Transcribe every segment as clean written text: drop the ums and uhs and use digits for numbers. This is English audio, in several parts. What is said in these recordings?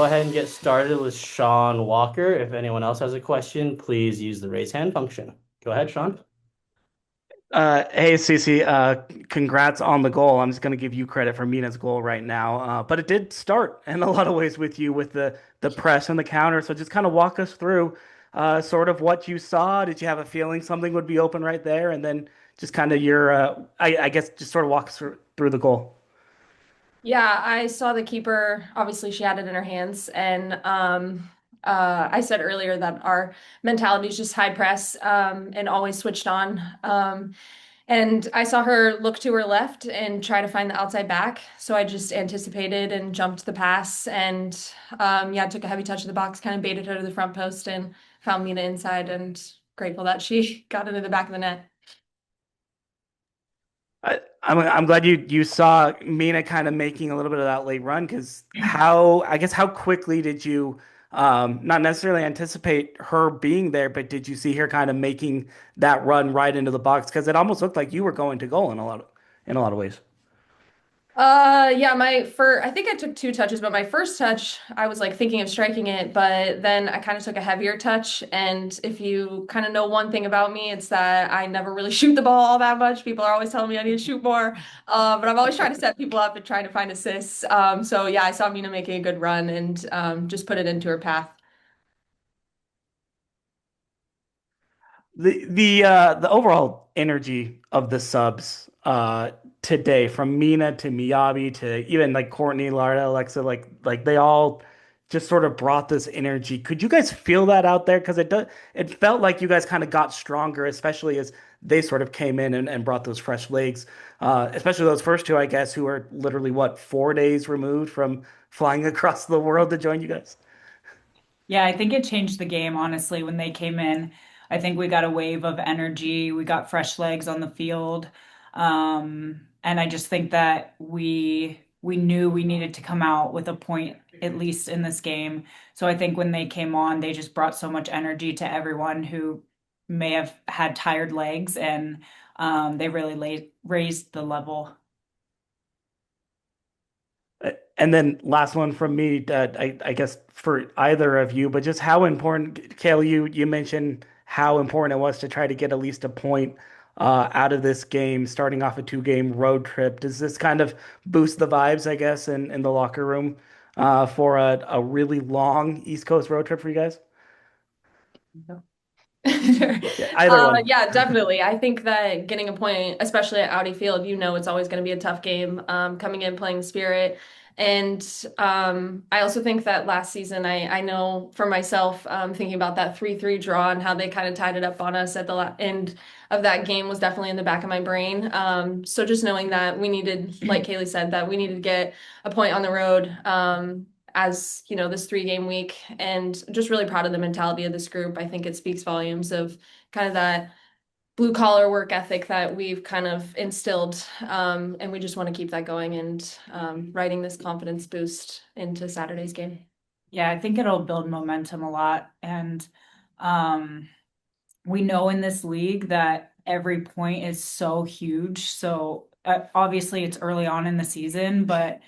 go ahead and get started with Sean Walker. If anyone else has a question, please use the raise hand function. Go ahead, Sean. Hey, CeCe, congrats on the goal. I'm just going to give you credit for Mina's goal right now. But it did start in a lot of ways with you with the press and the counter. So just kind of walk us through sort of what you saw. Did you have a feeling something would be open right there? And then just kind of your, I guess, just sort of walk us through the goal. Yeah, I saw the keeper. Obviously, she had it in her hands, and I said earlier that our mentality is just high press and always switched on. And I saw her look to her left and try to find the outside back. So I just anticipated and jumped the pass, and yeah, took a heavy touch of the box, kind of baited her to the front post, and found Mina inside. And grateful that she got into the back of the net. I'm glad you saw Mina kind of making a little bit of that late run because how quickly did you not necessarily anticipate her being there, but did you see her kind of making that run right into the box? Because it almost looked like you were going to goal in a lot of ways. Yeah, I think I took two touches, but my first touch, I was like thinking of striking it, but then I kind of took a heavier touch. And if you kind of know one thing about me, it's that I never really shoot the ball all that much. People are always telling me I need to shoot more. But I'm always trying to set people up and trying to find assists. So yeah, I saw Mina making a good run and just put it into her path. The overall energy of the subs today, from Mina to Miyabi to even like Courtney, Lara, Alexa, like they all just sort of brought this energy. Could you guys feel that out there? Because it felt like you guys kind of got stronger, especially as they sort of came in and brought those fresh legs. Especially those first two, I guess, who are literally what, 4 days removed from flying across the world to join you guys. Yeah, I think it changed the game, honestly, when they came in. I think we got a wave of energy. We got fresh legs on the field. And I just think that we knew we needed to come out with a point, at least in this game. So I think when they came on, they just brought so much energy to everyone who may have had tired legs, and they really raised the level. And then last one from me, I guess for either of you, but just how important, Kale, you mentioned how important it was to try to get at least a point out of this game, starting off a two-game road trip. Does this kind of boost the vibes, I guess, in the locker room for a really long East Coast road trip for you guys? Sure. Yeah, either one. Yeah, definitely. I think that getting a point, especially at Audi Field, it's always going to be a tough game coming in playing the Spirit. And I also think that last season, I know for myself, thinking about that 3-3 draw and how they kind of tied it up on us at the end of that game was definitely in the back of my brain. So just knowing that we needed, like Kaylee said, that we needed to get a point on the road. As this 3-game week, and just really proud of the mentality of this group. I think it speaks volumes of kind of that blue collar work ethic that we've kind of instilled, and we just want to keep that going and riding this confidence boost into Saturday's game. Yeah, I think it'll build momentum a lot. And um, we know in this league that every point is so huge. So obviously it's early on in the season, but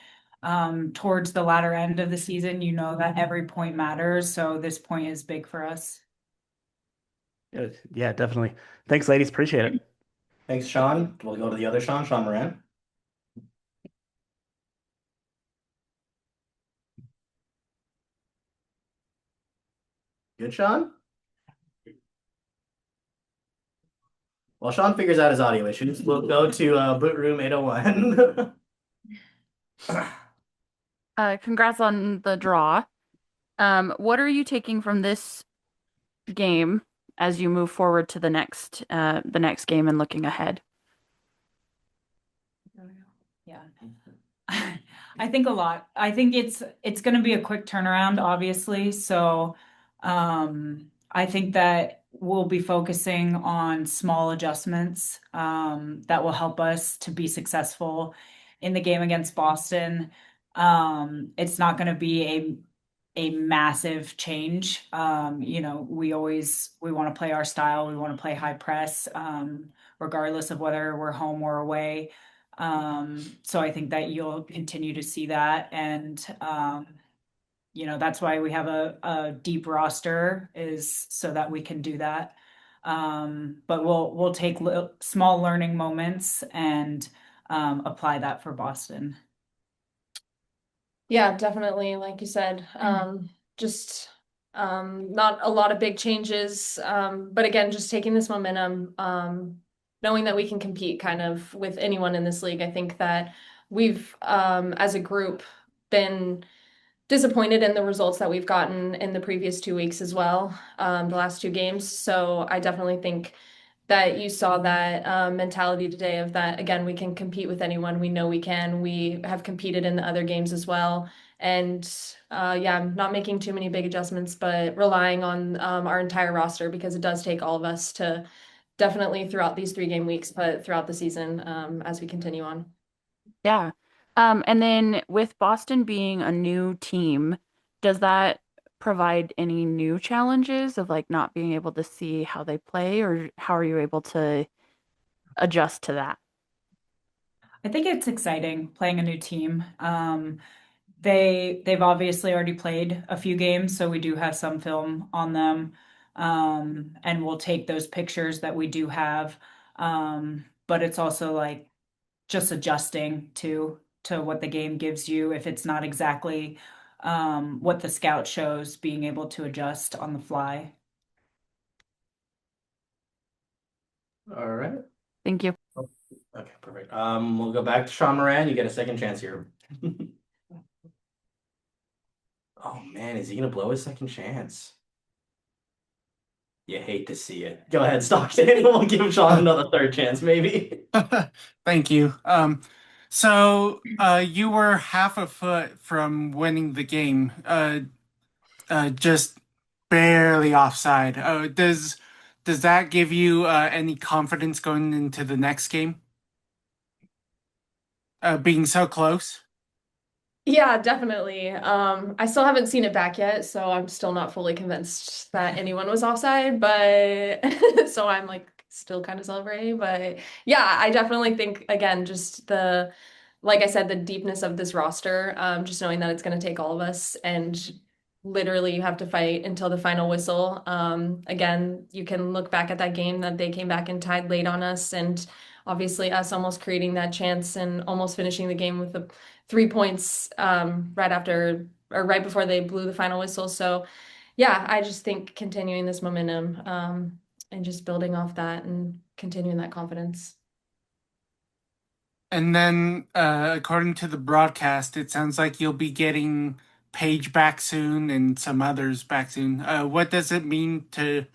towards the latter end of the season, you know that every point matters. So this point is big for us. Yeah, definitely. Thanks, ladies. Appreciate it. Thanks, Sean. We'll go to the other Sean, Sean Moran. Good, Sean? While Sean figures out his audio issues, we'll go to boot room 801. Congrats on the draw. What are you taking from this game as you move forward to the next game and looking ahead? Yeah. I think a lot. I think it's going to be a quick turnaround, obviously. So I think that we'll be focusing on small adjustments that will help us to be successful in the game against Boston. It's not going to be a massive change. We want to play our style. We want to play high press, regardless of whether we're home or away. So I think that you'll continue to see that. And that's why we have a deep roster, is so that we can do that. But we'll take small learning moments and apply that for Boston. Yeah, definitely. Like you said, just not a lot of big changes. But again, just taking this momentum, knowing that we can compete kind of with anyone in this league. I think that we've, as a group, been disappointed in the results that we've gotten in the previous 2 weeks as well, the last two games. So I definitely think that you saw that mentality today of that, again, we can compete with anyone. We know we can. We have competed in the other games as well. And yeah, I'm not making too many big adjustments, but relying on our entire roster because it does take all of us to definitely throughout these 3 game weeks, but throughout the season as we continue on. Yeah. And then with Boston being a new team, does that provide any new challenges of like not being able to see how they play, or how are you able to adjust to that? I think it's exciting playing a new team. They've obviously already played a few games, so we do have some film on them. And we'll take those pictures that we do have. But it's also like just adjusting to what the game gives you. If it's not exactly what the scout shows, being able to adjust on the fly. All right. Thank you. Okay, perfect. We'll go back to Sean Moran. You get a second chance here. Oh man, is he gonna blow his second chance? You hate to see it. Go ahead, Stockton. We'll give Sean another third chance, maybe. Thank you. So you were half a foot from winning the game, just barely offside. Does that give you any confidence going into the next game? Being so close? Yeah, definitely. I still haven't seen it back yet, so I'm still not fully convinced that anyone was offside, but so I'm like still kind of celebrating. But yeah, I definitely think again, just like I said, the deepness of this roster, just knowing that it's going to take all of us and literally you have to fight until the final whistle. Again, you can look back at that game that they came back and tied late on us, and obviously us almost creating that chance and almost finishing the game with the 3 points right after or right before they blew the final whistle. So yeah, I just think continuing this momentum and just building off that and continuing that confidence. And then, according to the broadcast, it sounds like you'll be getting Paige back soon and some others back soon. What does it mean to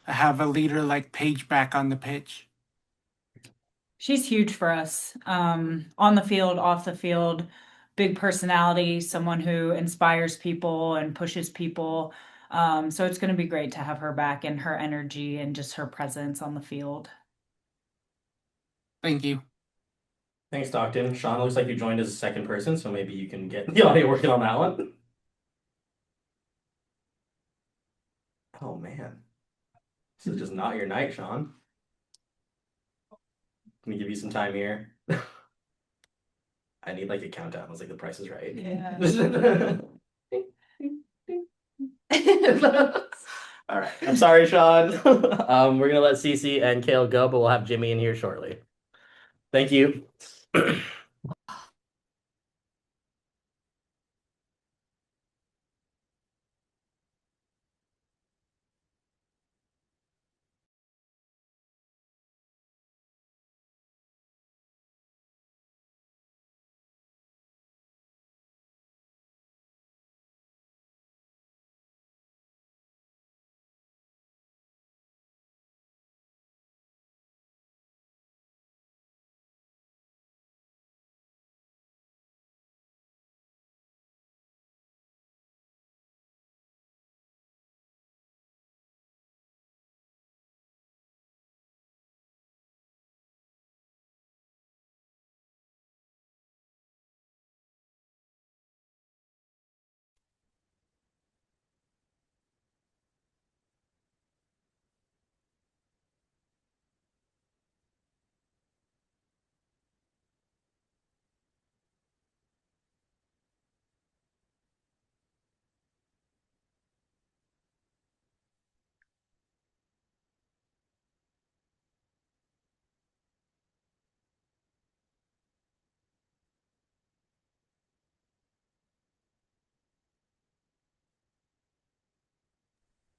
have a leader like Paige back on the pitch? She's huge for us. On the field, off the field, big personality, someone who inspires people and pushes people. So it's going to be great to have her back and her energy and just her presence on the field. Thank you. Thanks, Stockton. Sean, looks like you joined as a second person, so maybe you can get the audio working on that one. Oh man. This is just not your night, Sean. Let me give you some time here. I need like a countdown. It's like the price is right. Yeah. All right. I'm sorry, Sean. We're gonna let CeCe and Kale go, but we'll have Jimmy in here shortly. Thank you.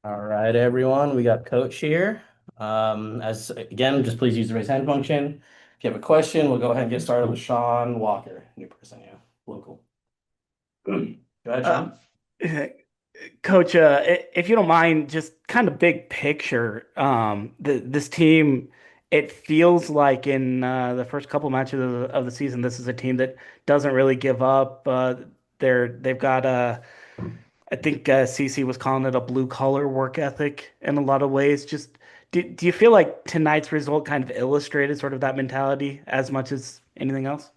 All right, everyone, we got Coach here. As again, just please use the raise hand function. If you have a question, we'll go ahead and get started with Sean Walker, new person, yeah, local. Go ahead, Sean. Coach, if you don't mind, just kind of big picture, this team, it feels like in the first couple matches of the season, this is a team that doesn't really give up. They've got I think CeCe was calling it a blue collar work ethic in a lot of ways. Just do you feel like tonight's result kind of illustrated sort of that mentality as much as anything else?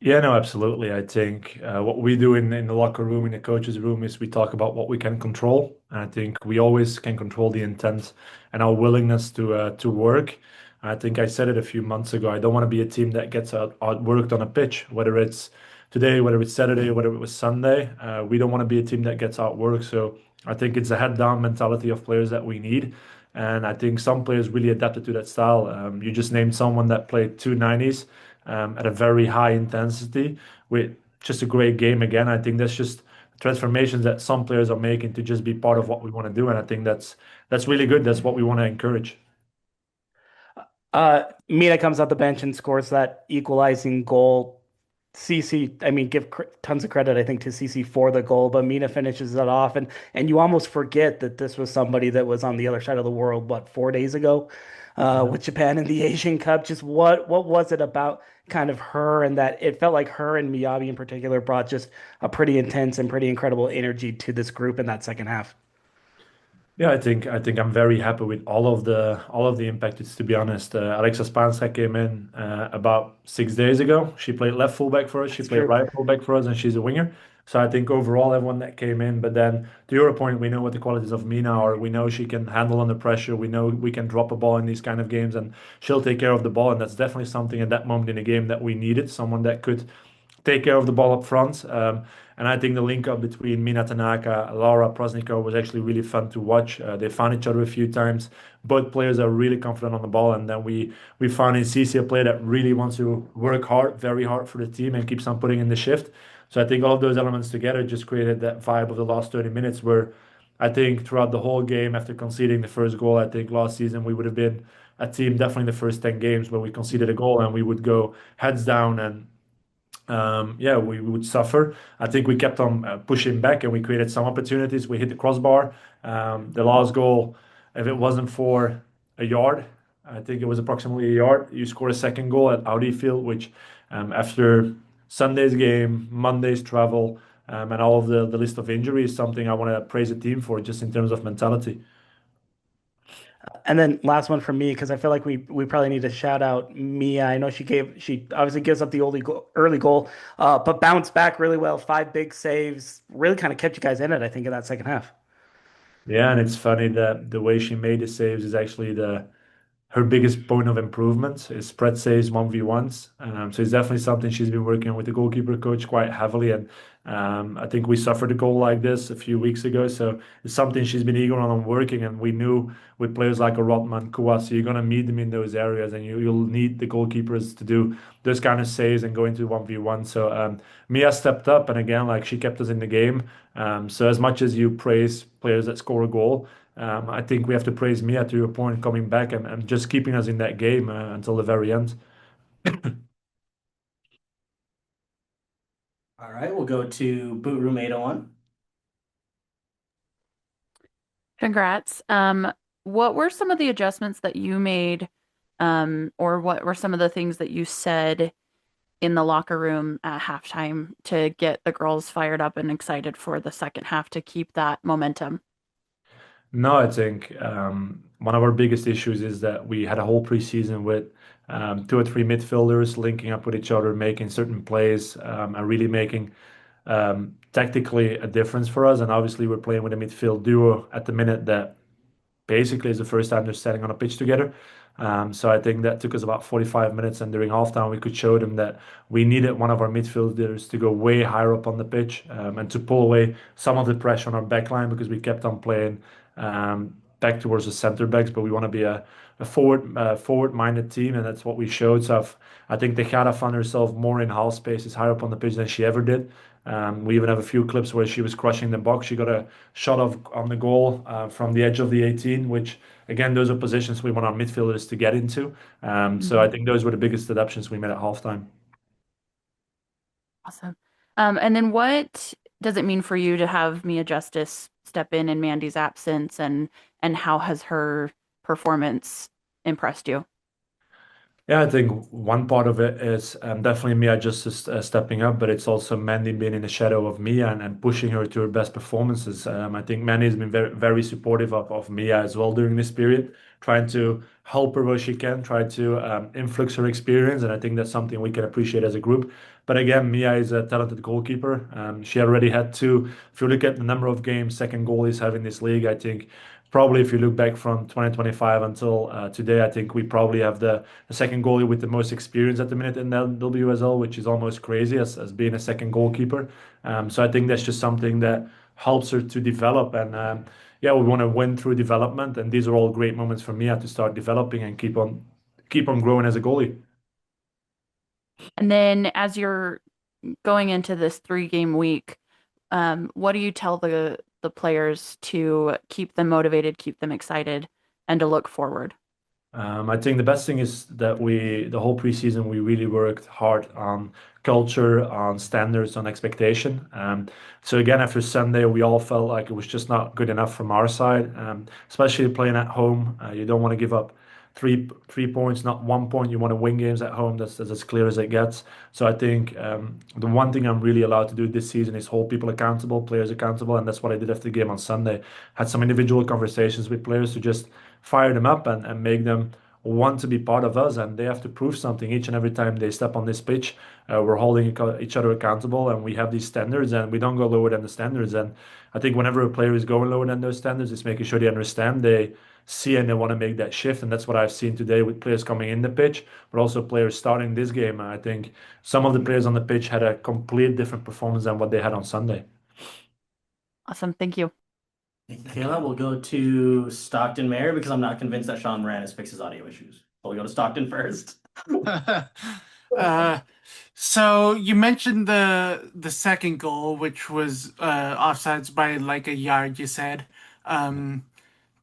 Yeah, no, absolutely. I think what we do in the locker room, in the coaches' room, is we talk about what we can control. And I think we always can control the intent and our willingness to work. I think I said it a few months ago. I don't want to be a team that gets outworked on a pitch, whether it's today, whether it's Saturday, whether it was Sunday. We don't want to be a team that gets outworked. So I think it's a head down mentality of players that we need. And I think some players really adapted to that style. You just named someone that played 290s at a very high intensity with just a great game again. I think that's just transformations that some players are making to just be part of what we want to do, and I think that's really good. That's what we want to encourage. Mina comes off the bench and scores that equalizing goal. CeCe, I mean, give tons of credit, I think, to CeCe for the goal, but Mina finishes it off, and you almost forget that this was somebody that was on the other side of the world, what, 4 days ago, Yeah. with Japan in the Asian Cup. Just what was it about kind of her and that it felt like her and Miyabi in particular brought just a pretty intense and pretty incredible energy to this group in that second half. Yeah, I think I'm very happy with all of the impact. It's to be honest. Alexa Spanska came in about 6 days ago. She played left fullback for us. She That's played true. right fullback for us, and she's a winger. So I think overall everyone that came in. But then to your point, we know what the qualities of Mina are. We know she can handle under pressure. We know we can drop a ball in these kind of games, and she'll take care of the ball. And that's definitely something at that moment in the game that we needed. Someone that could take care of the ball up front. And I think the link up between Mina Tanaka, Laura Prosnikova was actually really fun to watch. They found each other a few times. Both players are really confident on the ball, and then we found in CeCe a player that really wants to work hard, very hard for the team, and keeps on putting in the shift. So I think all of those elements together just created that vibe of the last 30 minutes where I think throughout the whole game after conceding the first goal, I think last season we would have been a team definitely in the first 10 games where we conceded a goal and we would go heads down and yeah, we would suffer. I think we kept on pushing back and we created some opportunities. We hit the crossbar. The last goal, if it wasn't for a yard, I think it was approximately a yard. You score a second goal at Audi Field, which after Sunday's game, Monday's travel, and all of the list of injuries, something I want to praise the team for just in terms of mentality. And then last one from me, because I feel like we probably need to shout out Mia. I know she obviously gives up the early goal, but bounced back really well. Five big saves, really kind of kept you guys in it, I think, in that second half. Yeah, and it's funny that the way she made the saves is actually the her biggest point of improvement is spread saves 1v1s. So it's definitely something she's been working on with the goalkeeper coach quite heavily. And I think we suffered a goal like this a few weeks ago. So it's something she's been eager on working. And we knew with players like a Rotman, Kouassi, you're going to meet them in those areas and you'll need the goalkeepers to do those kind of saves and go into 1v1. So Mia stepped up and again, like she kept us in the game. So as much as you praise players that score a goal, I think we have to praise Mia to your point, coming back and just keeping us in that game until the very end. All right, we'll go to Boot Room 801. Congrats. What were some of the adjustments that you made, or what were some of the things that you said in the locker room at halftime to get the girls fired up and excited for the second half to keep that momentum? No, I think one of our biggest issues is that we had a whole preseason with two or three midfielders linking up with each other, making certain plays, and really making tactically a difference for us. And obviously, we're playing with a midfield duo at the minute that basically is the first time they're standing on a pitch together. So I think that took us about 45 minutes, and during halftime we could show them that we needed one of our midfielders to go way higher up on the pitch and to pull away some of the pressure on our back line because we kept on playing back towards the center backs, but we want to be a forward-minded team, and that's what we showed. So I think Tejada found herself more in half spaces, higher up on the pitch than she ever did. We even have a few clips where she was crushing the box. She got a shot off on the goal from the edge of the 18, which again, those are positions we want our midfielders to get into. So I Mhm. think those were the biggest adaptations we made at halftime. Awesome. And then what does it mean for you to have Mia Justice step in Mandy's absence, and how has her performance impressed you? Yeah, I think one part of it is definitely Mia just stepping up, but it's also Mandy being in the shadow of Mia and pushing her to her best performances. I think Mandy has been very supportive of Mia as well during this period, trying to help her where she can, try to influx her experience, and I think that's something we can appreciate as a group. But again, Mia is a talented goalkeeper. She already had two. If you look at the number of games second goalies have in this league, I think probably if you look back from 2025 until today, I think we probably have the second goalie with the most experience at the minute in the WSL, which is almost crazy as being a second goalkeeper. So I think that's just something that helps her to develop. And yeah, we want to win through development. And these are all great moments for Mia to start developing and keep on growing as a goalie. And then as you're going into this 3 game week, what do you tell the players to keep them motivated, keep them excited, and to look forward? I think the best thing is that the whole preseason, we really worked hard on culture, on standards, on expectation. So again, after Sunday, we all felt like it was just not good enough from our side, especially playing at home. You don't want to give up three points, not 1 point. You want to win games at home. That's as clear as it gets. So I think the one thing I'm really allowed to do this season is hold people accountable, players accountable, and that's what I did after the game on Sunday. Had some individual conversations with players to just fire them up and make them want to be part of us, and they have to prove something each and every time they step on this pitch. We're holding each other accountable, and we have these standards, and we don't go lower than the standards. And I think whenever a player is going lower than those standards, it's making sure they understand, they see, and they want to make that shift. And that's what I've seen today with players coming in the pitch, but also players starting this game. I think some of the players on the pitch had a complete different performance than what they had on Sunday. Awesome. Thank you. Kayla, we'll go to Stockton Mayor because I'm not convinced that Sean Moran has fixed his audio issues. So we'll go to Stockton first. uh, so you mentioned the second goal, which was offsides by like a yard, you said. Um,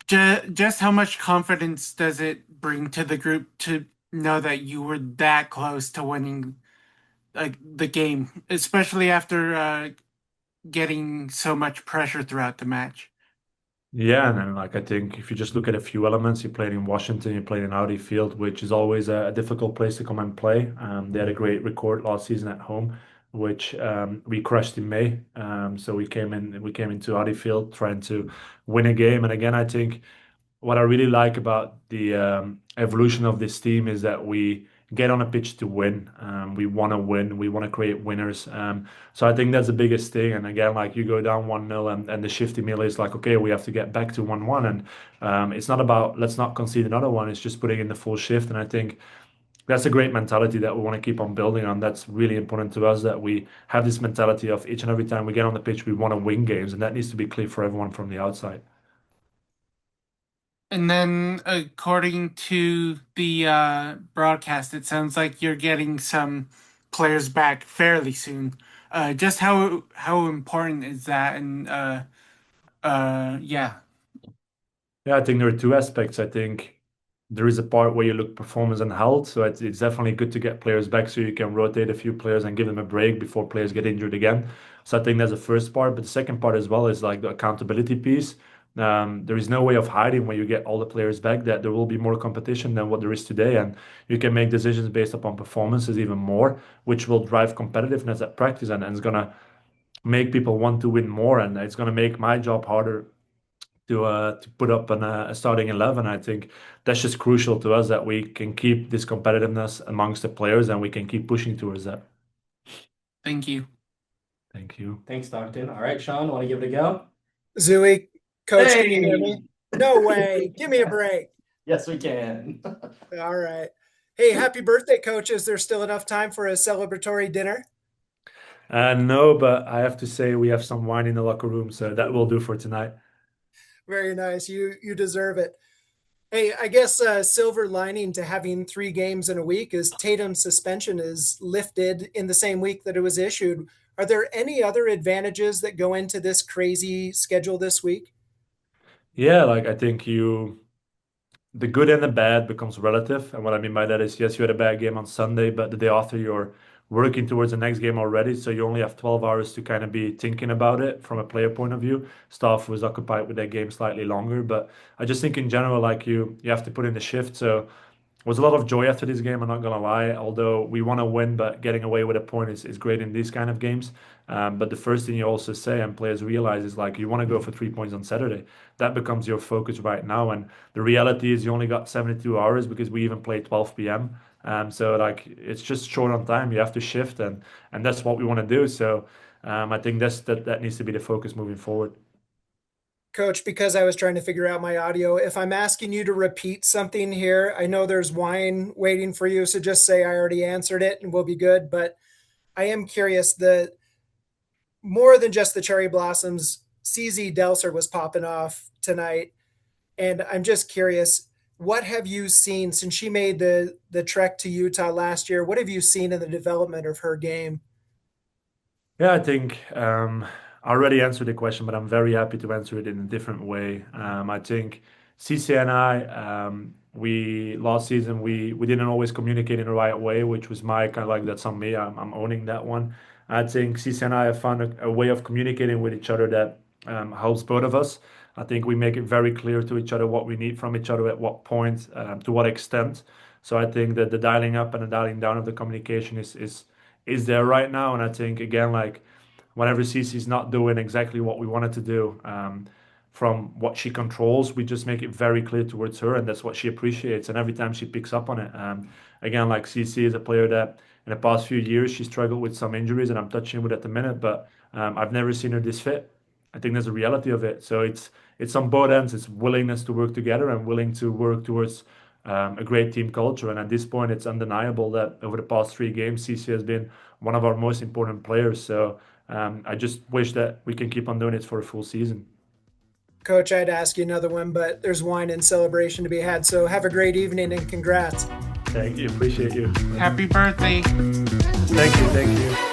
just how much confidence does it bring to the group to know that you were that close to winning like the game, especially after getting so much pressure throughout the match? Yeah, and then, like I think if you just look at a few elements, you played in Washington, you played in Audi Field, which is always a difficult place to come and play. They had a great record last season at home, which we crushed in May. So we came into Audi Field trying to win a game. And again, I think what I really like about the evolution of this team is that we get on a pitch to win. We want to win. We want to create winners. So I think that's the biggest thing. And again, like you go down 1-0 and the shifty mill is like, okay, we have to get back to 1-1. And it's not about let's not concede another one. It's just putting in the full shift. And I think that's a great mentality that we want to keep on building on. That's really important to us that we have this mentality of each and every time we get on the pitch, we want to win games. And that needs to be clear for everyone from the outside. And then, according to the broadcast, it sounds like you're getting some players back fairly soon. Just how important is that? And yeah, Yeah, I think there are two aspects. I think there is a part where you look performance and health. So it's definitely good to get players back so you can rotate a few players and give them a break before players get injured again. So I think that's the first part. But the second part as well is like the accountability piece. There is no way of hiding when you get all the players back that there will be more competition than what there is today. And you can make decisions based upon performances even more, which will drive competitiveness at practice and it's going to make people want to win more. And it's going to make my job harder to put up a starting 11. I think that's just crucial to us that we can keep this competitiveness amongst the players and we can keep pushing towards that. thank you. Thank you. Thanks, Stockton. All right, Sean, want to give it a go? Zooey, coach, can you hear Hey! me? No way. Give me a break. Yes, we can. All right. Hey, happy birthday, coach. Is there still enough time for a celebratory dinner? No, but I have to say we have some wine in the locker room, so that will do for tonight. Very nice. You deserve it. Hey, I guess silver lining to having 3 games in a week is Tatum's suspension is lifted in the same week that it was issued. Are there any other advantages that go into this crazy schedule this week? Yeah, like I think the good and the bad becomes relative. And what I mean by that is, yes, you had a bad game on Sunday, but the day after you're working towards the next game already. So you only have 12 hours to kind of be thinking about it from a player point of view. Staff was occupied with that game slightly longer, but I just think in general, like you have to put in the shift. So was a lot of joy after this game, I'm not gonna lie. Although we want to win, but getting away with a point is great in these kind of games. But the first thing you also say, and players realize, is like you want to go for 3 points on Saturday. That becomes your focus right now. And the reality is you only got 72 hours because we even played 12 p.m. So like it's just short on time. You have to shift, and that's what we want to do. So I think that needs to be the focus moving forward. Coach, because I was trying to figure out my audio, if I'm asking you to repeat something here, I know there's wine waiting for you, so just say I already answered it and we'll be good. But I am curious, the more than just the cherry blossoms, CeCe Delzer was popping off tonight. And I'm just curious, what have you seen since she made the trek to Utah last year? What have you seen in the development of her game? Yeah, I think I already answered the question, but I'm very happy to answer it in a different way. I think CC and I, we last season we didn't always communicate in the right way, which was my kind of like that's on me. I'm owning that one. I think CC and I have found a way of communicating with each other that helps both of us. I think we make it very clear to each other what we need from each other at what point, to what extent. So I think that the dialing up and the dialing down of the communication is there right now. And I think again, like whenever Cece's not doing exactly what we wanted to do, from what she controls, we just make it very clear towards her, and that's what she appreciates. And every time she picks up on it, again, like Cece is a player that in the past few years she struggled with some injuries, and I'm touching with at the minute, but I've never seen her this fit. I think there's a reality of it. So it's on both ends. It's willingness to work together and willing to work towards a great team culture. And at this point, it's undeniable that over the past 3 games, CC has been one of our most important players. So I just wish that we can keep on doing it for a full season. Coach, I'd ask you another one, but there's wine and celebration to be had. So have a great evening and congrats. Thank you. Appreciate you. Happy birthday. Thank you. Thank you.